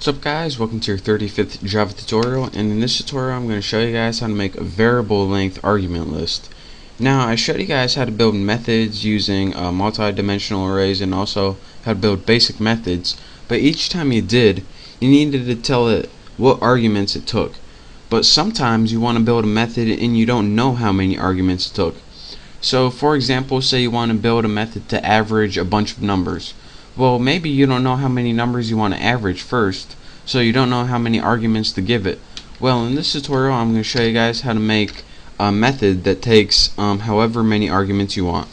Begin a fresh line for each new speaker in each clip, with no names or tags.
What's up guys, welcome to your 35th Java tutorial, and in this tutorial I'm going to show you guys how to make a variable length argument list. Now I showed you guys how to build methods using multi-dimensional arrays and also how to build basic methods, but each time you did, you needed to tell it what arguments it took. But sometimes you want to build a method and you don't know how many arguments it took. So for example, say you want to build a method to average a bunch of numbers. Well, maybe you don't know how many numbers you want to average first, so you don't know how many arguments to give it. Well, in this tutorial I'm going to show you guys how to make a method that takes however many arguments you want.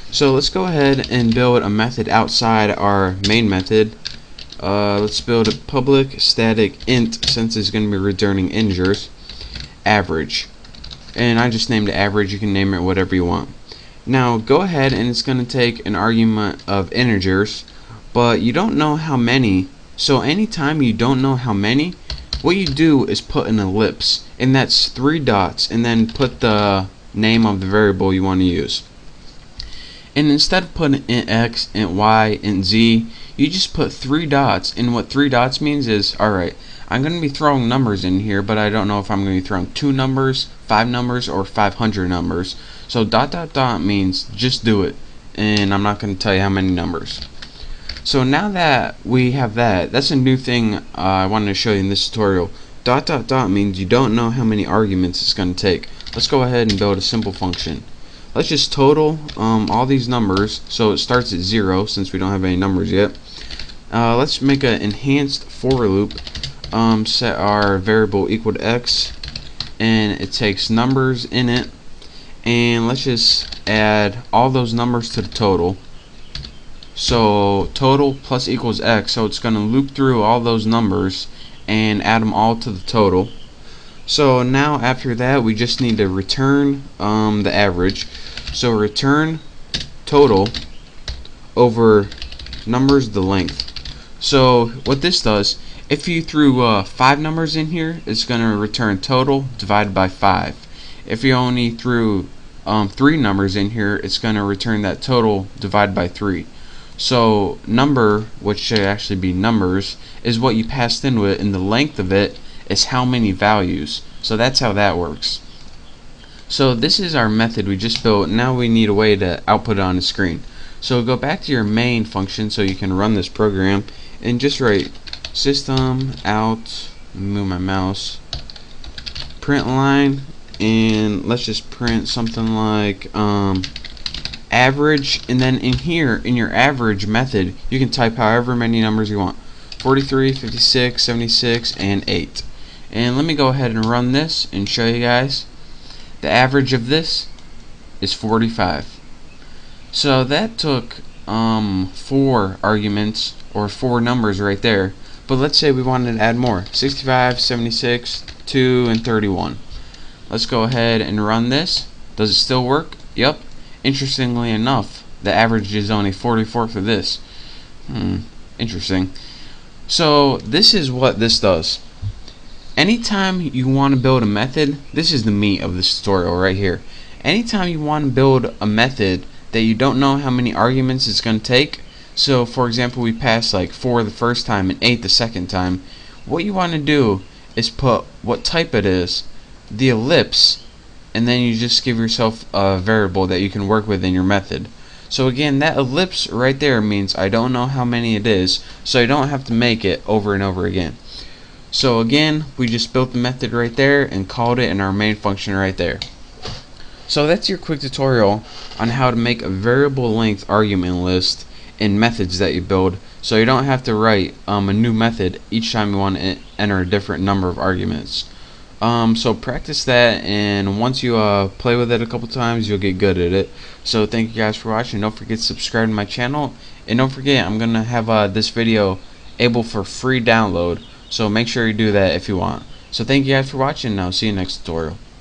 So let's go ahead and build a method outside our main method. Let's build a public static int, since it's going to be returning integers, average. And I just named it average. You can name it whatever you want. Now go ahead and it's going to take an argument of integers, but you don't know how many. So anytime you don't know how many, what you do is put an ellipse, and that's 3 dots, and then put the name of the variable you want to use. And instead of putting int x, int y, int z, you just put 3 dots, and what 3 dots means is, alright, I'm going to be throwing numbers in here, but I don't know if I'm going to be throwing 2 numbers, 5 numbers, or 500 numbers. So dot dot dot means just do it, and I'm not going to tell you how many numbers. So now that we have that, that's a new thing I wanted to show you in this tutorial. Dot dot dot means you don't know how many arguments it's going to take. Let's go ahead and build a simple function. Let's just total all these numbers, so it starts at 0 since we don't have any numbers yet. Let's make an enhanced for loop. Set our variable equal to x, and it takes numbers in it, and let's just add all those numbers to the total. So total plus equals x, so it's going to loop through all those numbers and add them all to the total. So now after that we just need to return the average. So return total over numbers the length. So what this does, if you threw 5 numbers in here, it's going to return total divided by 5. If you only threw 3 numbers in here, it's going to return that total divided by 3. So number, which should actually be numbers, is what you passed into it, and the length of it is how many values. So that's how that works. So this is our method we just built. Now we need a way to output it on the screen. So go back to your main function so you can run this program, and just write system out, move my mouse, print line, and let's just print something like average, and then in here in your average method you can type however many numbers you want, 43, 56, 76, and 8. And let me go ahead and run this and show you guys. The average of this is 45. So that took 4 arguments, or 4 numbers right there. But let's say we wanted to add more, 65, 76, 2, and 31. Let's go ahead and run this. Does it still work? Yep. Interestingly enough, the average is only 44 for this. Interesting. So this is what this does. Anytime you want to build a method, this is the meat of this tutorial right here. Anytime you want to build a method that you don't know how many arguments it's going to take, so for example we passed like 4 the first time and 8 the second time, what you want to do is put what type it is, the ellipse, and then you just give yourself a variable that you can work with in your method. So again, that ellipse right there means I don't know how many it is, so I don't have to make it over and over again. So again, we just built the method right there and called it in our main function right there. So that's your quick tutorial on how to make a variable length argument list in methods that you build, so you don't have to write a new method each time you want to enter a different number of arguments. So practice that, and once you play with it a couple times, you'll get good at it. So thank you guys for watching. Don't forget to subscribe to my channel, and don't forget I'm gonna have this video able for free download, so make sure you do that if you want. So thank you guys for watching, and I'll see you next tutorial.